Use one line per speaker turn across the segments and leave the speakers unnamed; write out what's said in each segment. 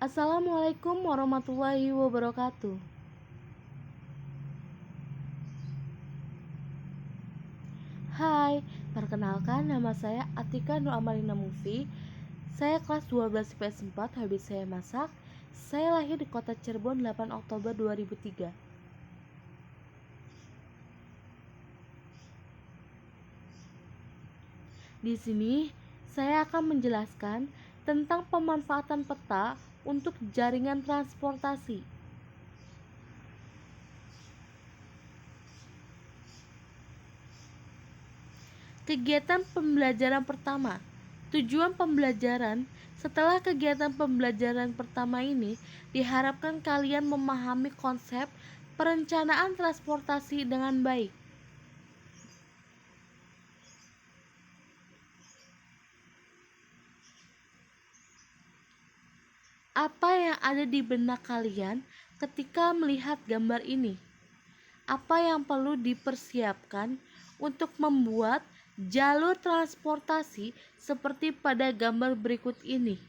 Assalamualaikum warahmatullahi wabarakatuh. Hai, perkenalkan nama saya Atika Nur Amalina Mufi. Saya kelas 12 IPS 4, hobi saya masak. Saya lahir di kota Cirebon 8 Oktober 2003. Di sini saya akan menjelaskan tentang pemanfaatan peta untuk jaringan transportasi. Kegiatan pembelajaran pertama. Tujuan pembelajaran setelah kegiatan pembelajaran pertama ini diharapkan kalian memahami konsep perencanaan transportasi dengan baik. Apa yang ada di benak kalian ketika melihat gambar ini? Apa yang perlu dipersiapkan untuk membuat jalur transportasi seperti pada gambar berikut ini?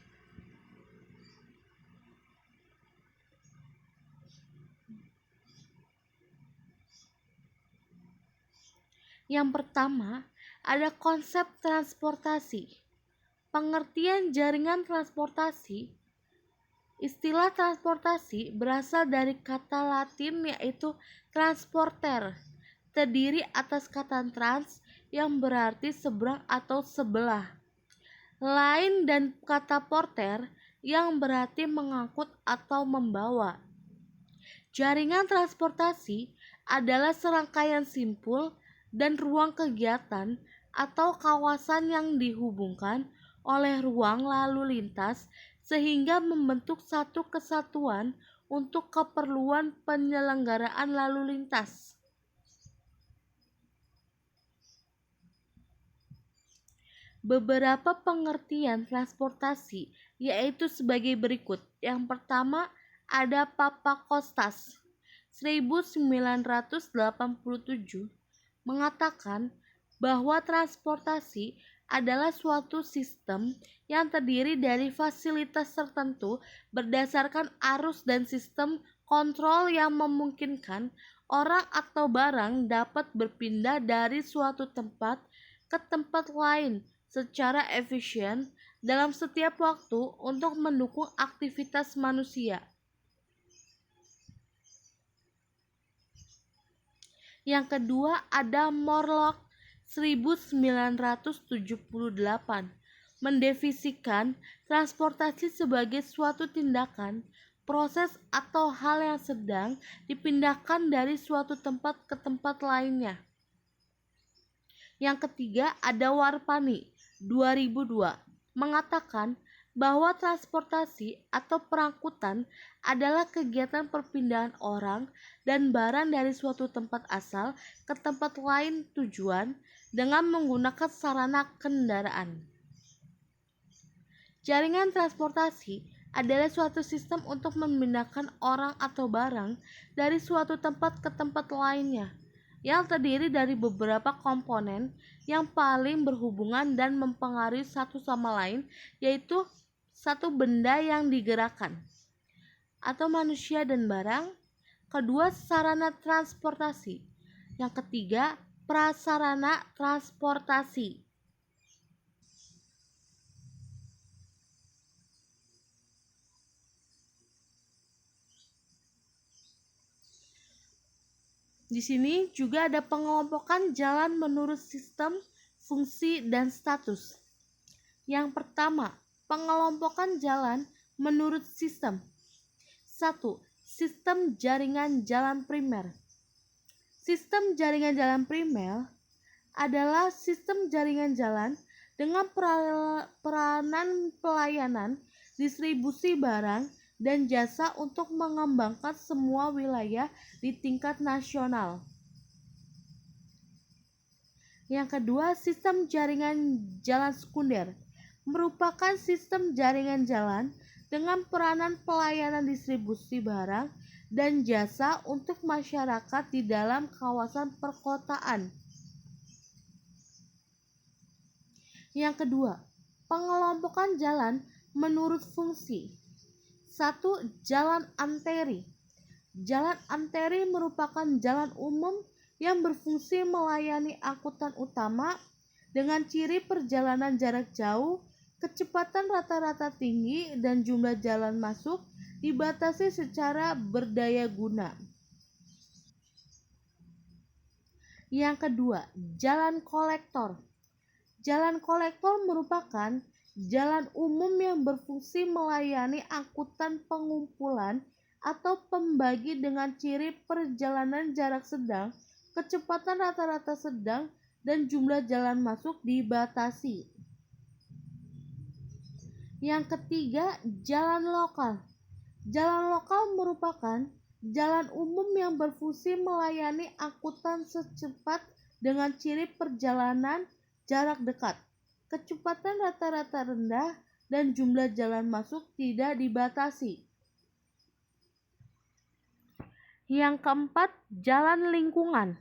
Yang pertama, ada konsep transportasi. Pengertian jaringan transportasi. Istilah transportasi berasal dari kata Latin yaitu transporter, terdiri atas kata trans yang berarti seberang atau sebelah, lain dan kata porter yang berarti mengangkut atau membawa. Jaringan transportasi adalah serangkaian simpul dan ruang kegiatan atau kawasan yang dihubungkan oleh ruang lalu lintas sehingga membentuk satu kesatuan untuk keperluan penyelenggaraan lalu lintas. Beberapa pengertian transportasi yaitu sebagai berikut. Yang pertama ada Papakostas 1987 mengatakan bahwa transportasi adalah suatu sistem yang terdiri dari fasilitas tertentu berdasarkan arus dan sistem kontrol yang memungkinkan orang atau barang dapat berpindah dari suatu tempat ke tempat lain secara efisien dalam setiap waktu untuk mendukung aktivitas manusia. Yang kedua ada Morlock 1978 mendefinisikan transportasi sebagai suatu tindakan, proses atau hal yang sedang dipindahkan dari suatu tempat ke tempat lainnya. Yang ketiga ada Warpani 2002 mengatakan bahwa transportasi atau perangkutan adalah kegiatan perpindahan orang dan barang dari suatu tempat asal ke tempat lain tujuan dengan menggunakan sarana kendaraan. Jaringan transportasi adalah suatu sistem untuk memindahkan orang atau barang dari suatu tempat ke tempat lainnya yang terdiri dari beberapa komponen yang paling berhubungan dan mempengaruhi satu sama lain, yaitu satu benda yang digerakkan atau manusia dan barang, kedua sarana transportasi, yang ketiga prasarana transportasi. Di sini juga ada pengelompokan jalan menurut sistem, fungsi, dan status. Yang pertama, pengelompokan jalan menurut sistem. 1. Sistem jaringan jalan primer. Sistem jaringan jalan primer adalah sistem jaringan jalan dengan peranan pelayanan, distribusi barang, dan jasa untuk mengembangkan semua wilayah di tingkat nasional. Yang kedua, sistem jaringan jalan sekunder merupakan sistem jaringan jalan dengan peranan pelayanan distribusi barang dan jasa untuk masyarakat di dalam kawasan perkotaan. Yang kedua, pengelompokan jalan menurut fungsi. 1. Jalan arteri. Jalan arteri merupakan jalan umum yang berfungsi melayani angkutan utama dengan ciri perjalanan jarak jauh, kecepatan rata-rata tinggi, dan jumlah jalan masuk dibatasi secara berdaya guna. Yang kedua, jalan kolektor. Jalan kolektor merupakan jalan umum yang berfungsi melayani angkutan pengumpulan atau pembagi dengan ciri perjalanan jarak sedang, kecepatan rata-rata sedang, dan jumlah jalan masuk dibatasi. Yang ketiga, jalan lokal. Jalan lokal merupakan jalan umum yang berfungsi melayani angkutan secepat dengan ciri perjalanan jarak dekat, kecepatan rata-rata rendah, dan jumlah jalan masuk tidak dibatasi. Yang keempat, jalan lingkungan.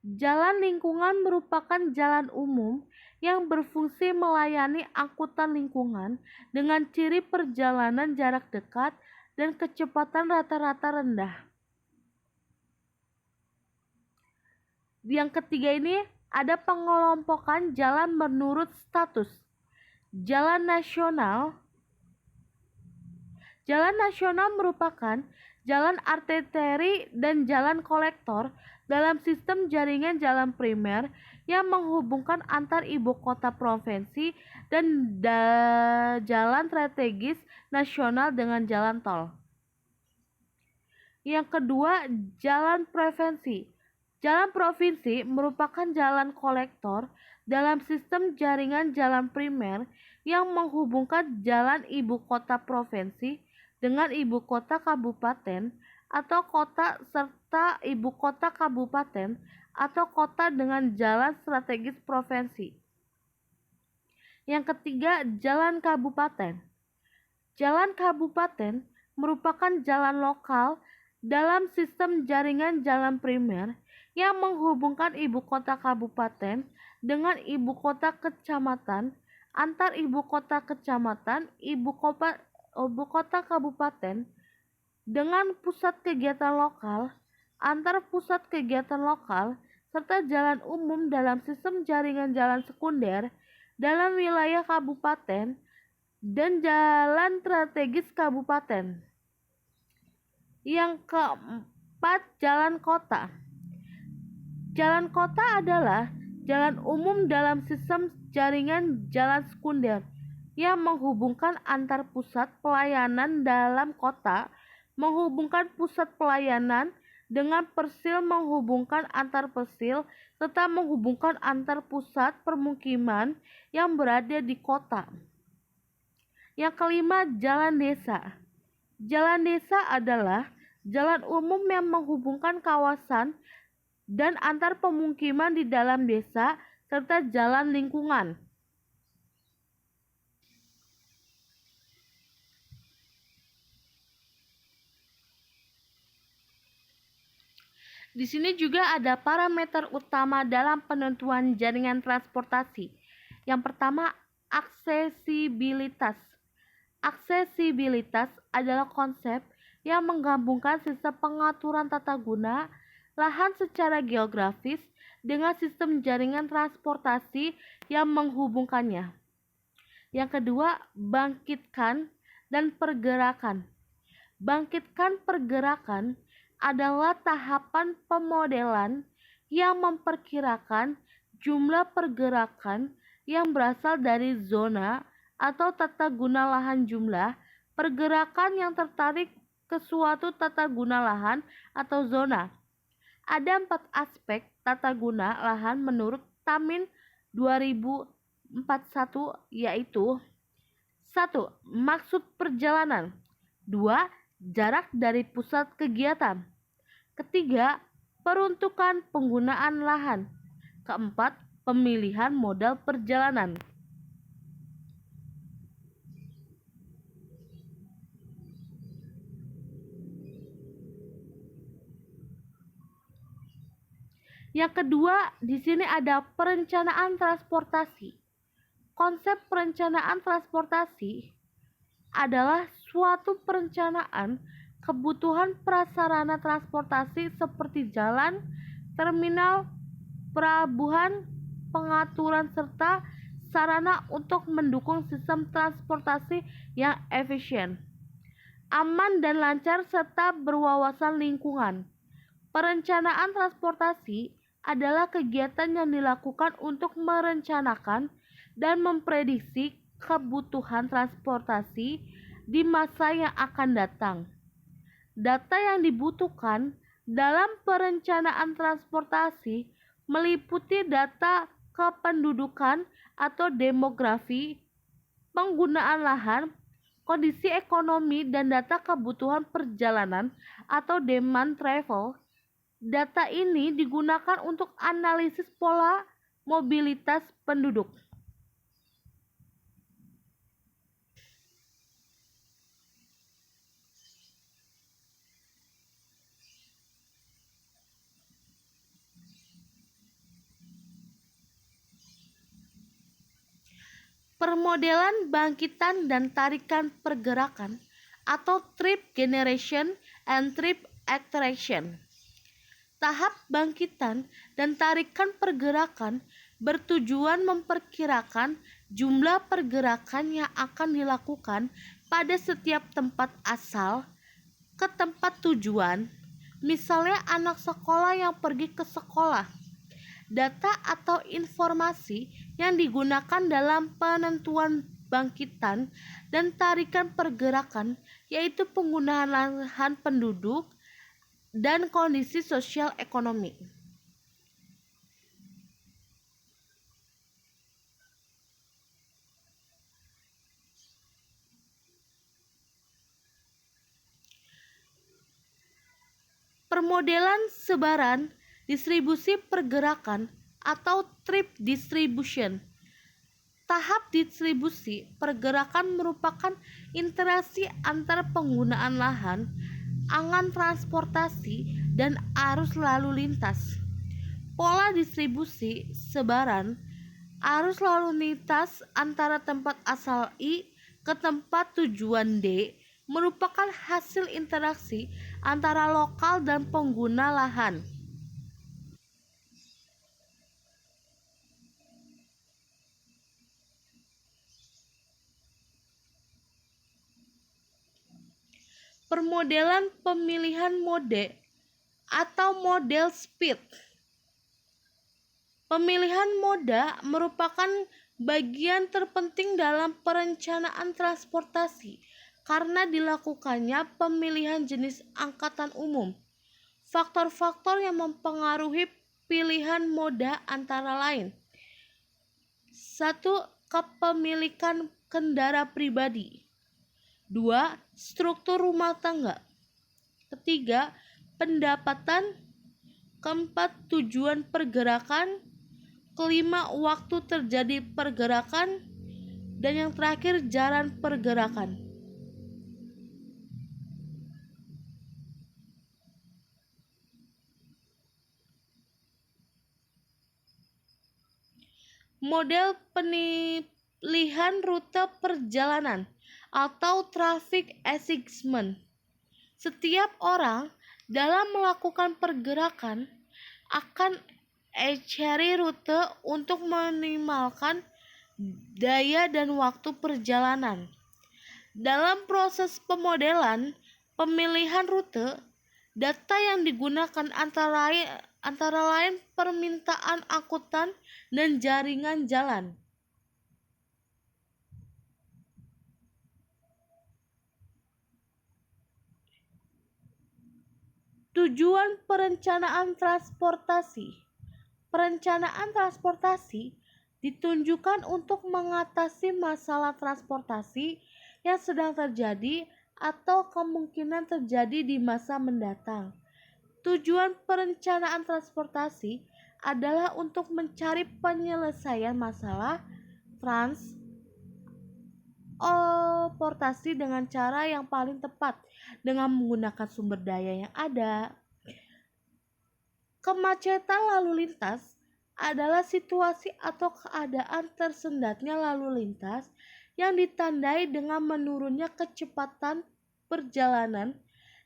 Jalan lingkungan merupakan jalan umum yang berfungsi melayani angkutan lingkungan dengan ciri perjalanan jarak dekat dan kecepatan rata-rata rendah. Yang ketiga ini ada pengelompokan jalan menurut status. Jalan nasional. Jalan nasional merupakan jalan arteri dan jalan kolektor dalam sistem jaringan jalan primer yang menghubungkan antar ibu kota provinsi dan jalan strategis nasional dengan jalan tol. Yang kedua, jalan provinsi. Jalan provinsi merupakan jalan kolektor dalam sistem jaringan jalan primer yang menghubungkan jalan ibu kota provinsi dengan ibu kota kabupaten atau kota serta ibu kota kabupaten atau kota dengan jalan strategis provinsi. Yang ketiga, jalan kabupaten. Jalan kabupaten merupakan jalan lokal dalam sistem jaringan jalan primer yang menghubungkan ibu kota kabupaten dengan ibu kota kecamatan, antar ibu kota kecamatan, ibu kota kabupaten dengan pusat kegiatan lokal, antar pusat kegiatan lokal, serta jalan umum dalam sistem jaringan jalan sekunder dalam wilayah kabupaten dan jalan strategis kabupaten. Yang keempat, jalan kota. Jalan kota adalah jalan umum dalam sistem jaringan jalan sekunder yang menghubungkan antar pusat pelayanan dalam kota, menghubungkan pusat pelayanan dengan persil, menghubungkan antar persil, serta menghubungkan antar pusat permukiman yang berada di kota. Yang kelima, jalan desa. Jalan desa adalah jalan umum yang menghubungkan kawasan dan antar pemukiman di dalam desa serta jalan lingkungan. Di sini juga ada parameter utama dalam penentuan jaringan transportasi. Yang pertama, aksesibilitas. Aksesibilitas adalah konsep yang menggabungkan sistem pengaturan tata guna lahan secara geografis dengan sistem jaringan transportasi yang menghubungkannya. Yang kedua, bangkitkan dan pergerakan. Bangkitkan pergerakan adalah tahapan pemodelan yang memperkirakan jumlah pergerakan yang berasal dari zona atau tata guna lahan jumlah pergerakan yang tertarik ke suatu tata guna lahan atau zona. Ada 4 aspek tata guna lahan menurut Tamin 2041 yaitu 1. Maksud perjalanan. 2. Jarak dari pusat kegiatan. Ketiga, peruntukan penggunaan lahan. Keempat, pemilihan modal perjalanan. Yang kedua, di sini ada perencanaan transportasi. Konsep perencanaan transportasi adalah suatu perencanaan kebutuhan prasarana transportasi seperti jalan, terminal, pelabuhan, pengaturan serta sarana untuk mendukung sistem transportasi yang efisien, aman dan lancar serta berwawasan lingkungan. Perencanaan transportasi adalah kegiatan yang dilakukan untuk merencanakan dan memprediksi kebutuhan transportasi di masa yang akan datang. Data yang dibutuhkan dalam perencanaan transportasi meliputi data kependudukan atau demografi, penggunaan lahan, kondisi ekonomi, dan data kebutuhan perjalanan atau demand travel. Data ini digunakan untuk analisis pola mobilitas penduduk. Permodelan bangkitan dan tarikan pergerakan atau trip generation and trip acceleration. Tahap bangkitan dan tarikan pergerakan bertujuan memperkirakan jumlah pergerakan yang akan dilakukan pada setiap tempat asal ke tempat tujuan. Misalnya anak sekolah yang pergi ke sekolah. Data atau informasi yang digunakan dalam penentuan bangkitan dan tarikan pergerakan yaitu penggunaan lahan penduduk dan kondisi sosial ekonomi. Permodelan sebaran distribusi pergerakan atau trip distribution. Tahap distribusi pergerakan merupakan interaksi antar penggunaan lahan, angan transportasi, dan arus lalu lintas. Pola distribusi sebaran arus lalu lintas antara tempat asal I ke tempat tujuan D merupakan hasil interaksi antara lokal dan pengguna lahan. Permodelan pemilihan mode atau model speed. Pemilihan moda merupakan bagian terpenting dalam perencanaan transportasi karena dilakukannya pemilihan jenis angkutan umum. Faktor-faktor yang mempengaruhi pilihan moda antara lain: 1. Kepemilikan kendaraan pribadi. 2. Struktur rumah tangga. Ketiga, pendapatan. Keempat, tujuan pergerakan. Kelima, waktu terjadi pergerakan. Dan yang terakhir, jalan pergerakan. Model pemilihan rute perjalanan atau traffic assessment. Setiap orang dalam melakukan pergerakan akan cari rute untuk meminimalkan daya dan waktu perjalanan. Dalam proses pemodelan pemilihan rute, data yang digunakan antara lain permintaan angkutan dan jaringan jalan. Tujuan perencanaan transportasi. Perencanaan transportasi ditunjukkan untuk mengatasi masalah transportasi yang sedang terjadi atau kemungkinan terjadi di masa mendatang. Tujuan perencanaan transportasi adalah untuk mencari penyelesaian masalah transportasi dengan cara yang paling tepat dengan menggunakan sumber daya yang ada. Kemacetan lalu lintas adalah situasi atau keadaan tersendatnya lalu lintas yang ditandai dengan menurunnya kecepatan perjalanan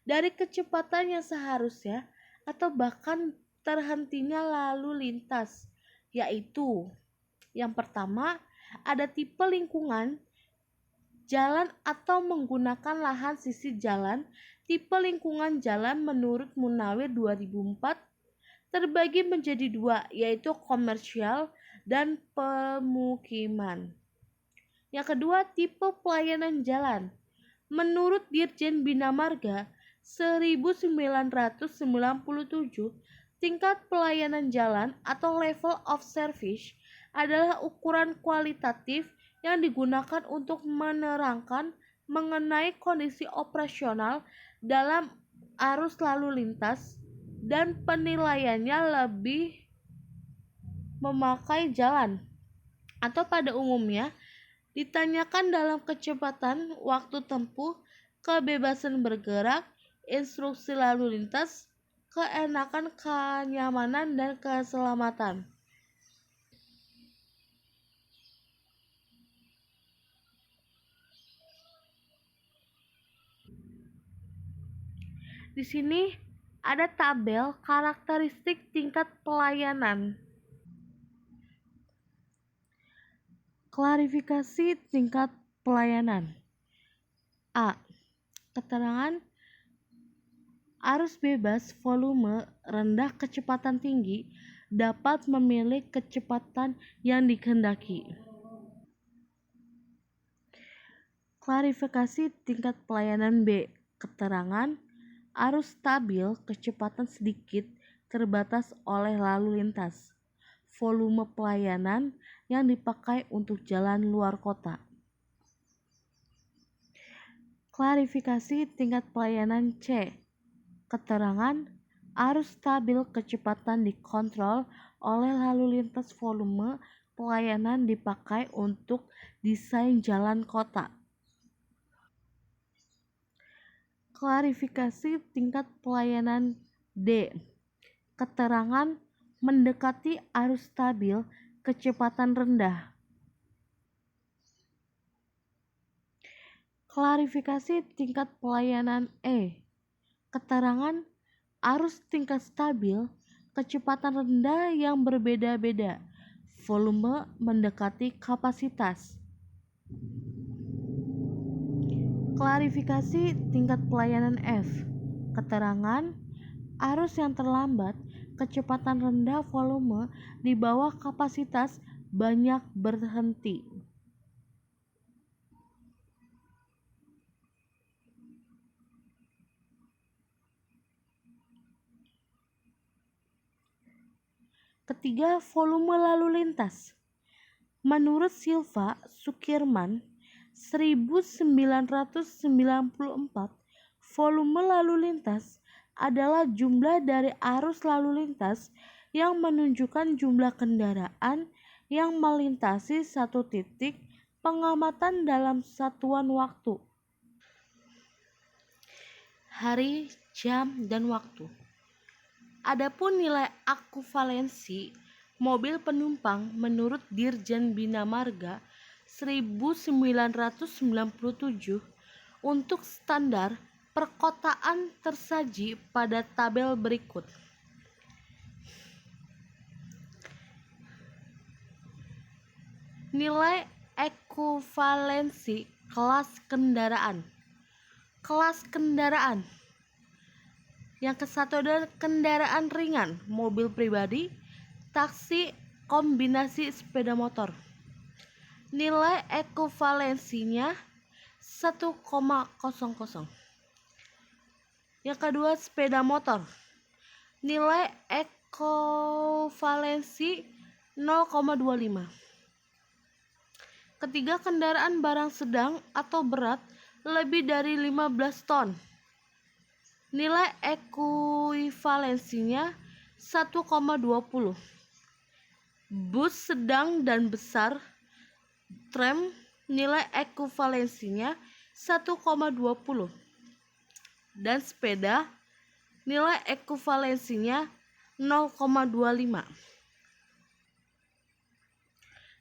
dari kecepatan yang seharusnya atau bahkan terhentinya lalu lintas, yaitu yang pertama ada tipe lingkungan jalan atau menggunakan lahan sisi jalan. Tipe lingkungan jalan menurut Munawir 2004 terbagi menjadi dua, yaitu komersial dan pemukiman. Yang kedua, tipe pelayanan jalan. Menurut Dirjen Bina Marga 1997, tingkat pelayanan jalan atau level of service adalah ukuran kualitatif yang digunakan untuk menerangkan mengenai kondisi operasional dalam arus lalu lintas, dan penilaiannya lebih memakai jalan atau pada umumnya ditanyakan dalam kecepatan, waktu tempuh, kebebasan bergerak, instruksi lalu lintas, keenakan, kenyamanan, dan keselamatan. Di sini ada tabel karakteristik tingkat pelayanan. Klarifikasi tingkat pelayanan. A. Keterangan arus bebas, volume rendah, kecepatan tinggi dapat memilih kecepatan yang dikehendaki. Klarifikasi tingkat pelayanan B. Keterangan arus stabil, kecepatan sedikit, terbatas oleh lalu lintas. Volume pelayanan yang dipakai untuk jalan luar kota. Klarifikasi tingkat pelayanan C. Keterangan arus stabil, kecepatan dikontrol oleh lalu lintas, volume pelayanan dipakai untuk desain jalan kota. Klarifikasi tingkat pelayanan D. Keterangan mendekati arus stabil, kecepatan rendah. Klarifikasi tingkat pelayanan E. Keterangan arus tingkat stabil, kecepatan rendah yang berbeda-beda, volume mendekati kapasitas. Klarifikasi tingkat pelayanan F. Keterangan arus yang terlambat, kecepatan rendah, volume di bawah kapasitas, banyak berhenti. Ketiga, volume lalu lintas. Menurut Silva Sukirman 1994, volume lalu lintas adalah jumlah dari arus lalu lintas yang menunjukkan jumlah kendaraan yang melintasi satu titik pengamatan dalam satuan waktu. Hari, jam, dan waktu. Adapun nilai akuvalensi mobil penumpang menurut Dirjen Bina Marga 1997 untuk standar perkotaan tersaji pada tabel berikut. Nilai ekuivalensi kelas kendaraan. Kelas kendaraan. Yang ke-1 adalah kendaraan ringan, mobil pribadi, taksi, kombinasi sepeda motor. Nilai ekuivalensinya 1,00. Yang kedua, sepeda motor. Nilai ekuivalensi 0,25. Ketiga, kendaraan barang sedang atau berat lebih dari 15 ton. Nilai ekuivalensinya 1,20. Bus sedang dan besar, tram, nilai ekuivalensinya 1,20. Dan sepeda, nilai ekuivalensinya 0,25.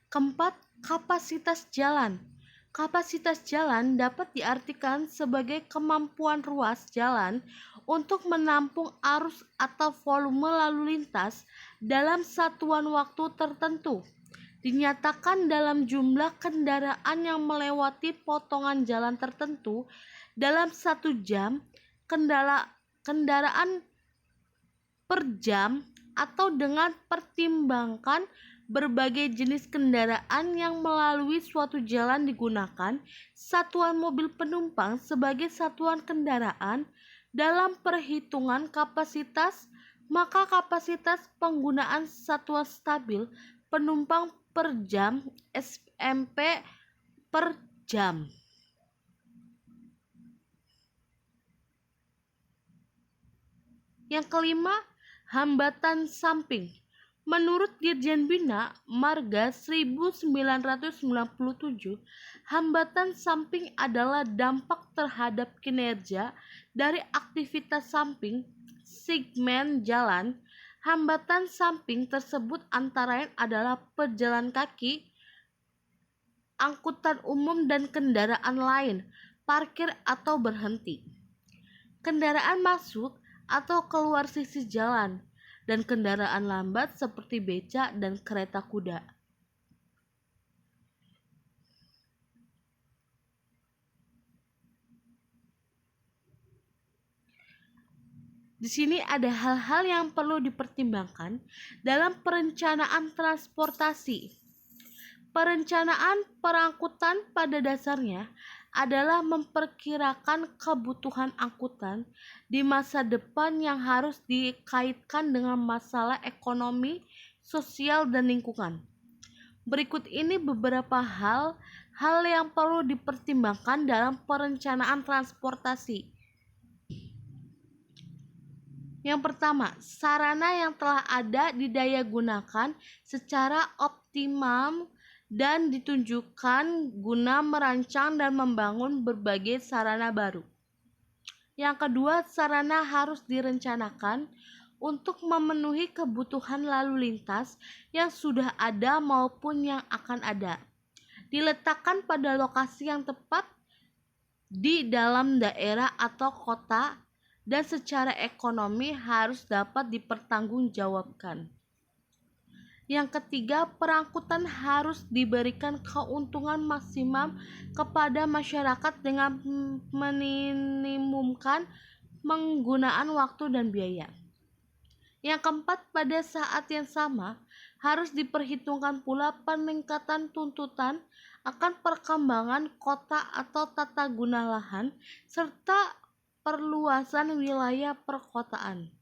Keempat, kapasitas jalan. Kapasitas jalan dapat diartikan sebagai kemampuan ruas jalan untuk menampung arus atau volume lalu lintas dalam satuan waktu tertentu. Dinyatakan dalam jumlah kendaraan yang melewati potongan jalan tertentu dalam 1 jam, kendaraan per jam, atau dengan pertimbangkan berbagai jenis kendaraan yang melalui suatu jalan digunakan satuan mobil penumpang sebagai satuan kendaraan dalam perhitungan kapasitas, maka kapasitas penggunaan satuan stabil penumpang per jam SMP per jam. Yang kelima, hambatan samping. Menurut Dirjen Bina Marga 1997, hambatan samping adalah dampak terhadap kinerja dari aktivitas samping segmen jalan. Hambatan samping tersebut antara lain adalah pejalan kaki, angkutan umum dan kendaraan lain, parkir atau berhenti, kendaraan masuk atau keluar sisi jalan, dan kendaraan lambat seperti becak dan kereta kuda. Di sini ada hal-hal yang perlu dipertimbangkan dalam perencanaan transportasi. Perencanaan perangkutan pada dasarnya adalah memperkirakan kebutuhan angkutan di masa depan yang harus dikaitkan dengan masalah ekonomi, sosial, dan lingkungan. Berikut ini beberapa hal yang perlu dipertimbangkan dalam perencanaan transportasi. Yang pertama, sarana yang telah ada didaya gunakan secara optimum dan ditunjukkan guna merancang dan membangun berbagai sarana baru. Yang kedua, sarana harus direncanakan untuk memenuhi kebutuhan lalu lintas yang sudah ada maupun yang akan ada. Diletakkan pada lokasi yang tepat di dalam daerah atau kota dan secara ekonomi harus dapat dipertanggungjawabkan. Yang ketiga, perangkutan harus diberikan keuntungan maksimal kepada masyarakat dengan meminimumkan penggunaan waktu dan biaya. Yang keempat, pada saat yang sama harus diperhitungkan pula peningkatan tuntutan akan perkembangan kota atau tata guna lahan serta perluasan wilayah perkotaan.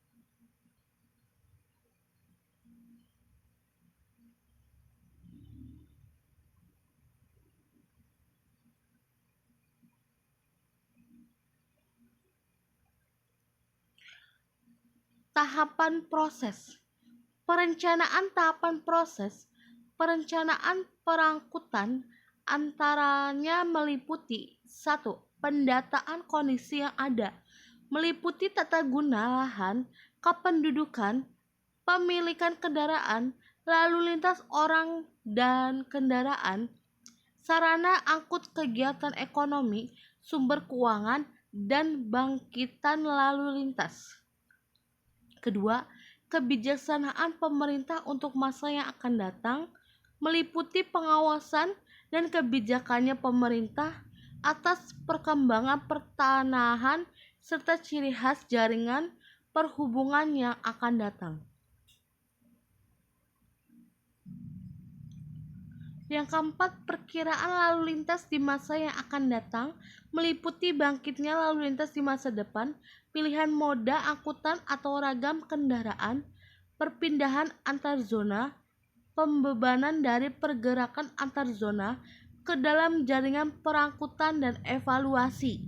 Tahapan proses. Perencanaan tahapan proses. Perencanaan perangkutan antaranya meliputi 1. Pendataan kondisi yang ada, meliputi tata guna lahan, kependudukan, pemilikan kendaraan, lalu lintas orang dan kendaraan, sarana angkut kegiatan ekonomi, sumber keuangan, dan bangkitan lalu lintas. Kedua, kebijaksanaan pemerintah untuk masa yang akan datang, meliputi pengawasan dan kebijakannya pemerintah atas perkembangan pertanahan serta ciri khas jaringan perhubungan yang akan datang. Yang keempat, perkiraan lalu lintas di masa yang akan datang, meliputi bangkitnya lalu lintas di masa depan, pilihan moda angkutan atau ragam kendaraan, perpindahan antar zona, pembebanan dari pergerakan antar zona ke dalam jaringan perangkutan, dan evaluasi.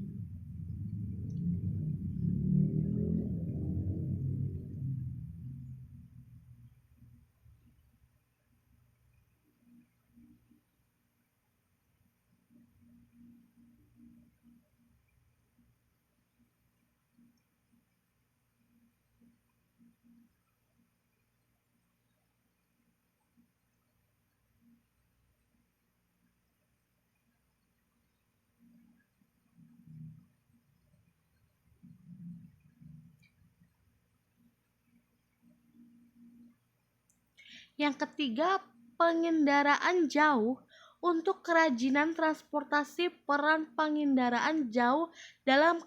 Yang ketiga, pengendaraan jauh. Untuk kerajinan transportasi, peran pengendaraan jauh dalam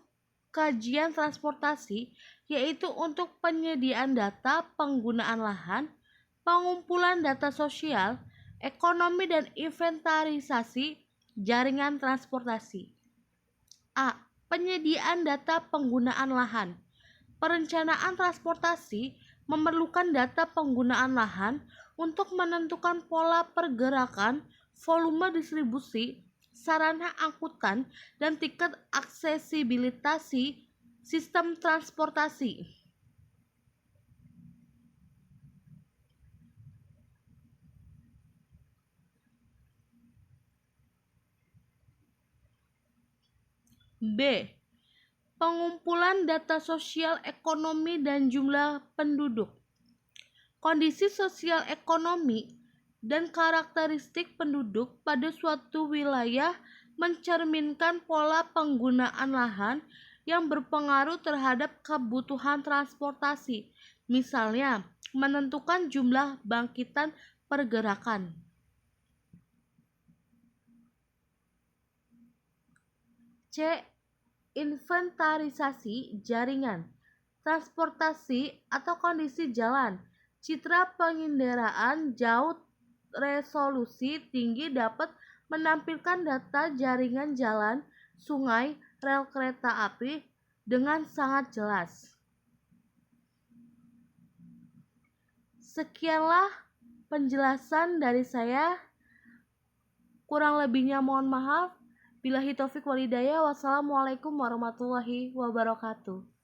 kajian transportasi yaitu untuk penyediaan data, penggunaan lahan, pengumpulan data sosial, ekonomi dan inventarisasi jaringan transportasi. A. Penyediaan data penggunaan lahan. Perencanaan transportasi memerlukan data penggunaan lahan untuk menentukan pola pergerakan, volume distribusi, sarana angkutan, dan tingkat aksesibilitas sistem transportasi. B. Pengumpulan data sosial ekonomi dan jumlah penduduk. Kondisi sosial ekonomi dan karakteristik penduduk pada suatu wilayah mencerminkan pola penggunaan lahan yang berpengaruh terhadap kebutuhan transportasi. Misalnya, menentukan jumlah bangkitan pergerakan. C. Inventarisasi jaringan transportasi atau kondisi jalan. Citra pengendaraan jauh resolusi tinggi dapat menampilkan data jaringan jalan, sungai, rel kereta api dengan sangat jelas. Sekianlah penjelasan dari saya. Kurang lebihnya mohon maaf. Billahi taufik walhidayah. Wassalamualaikum warahmatullahi wabarakatuh.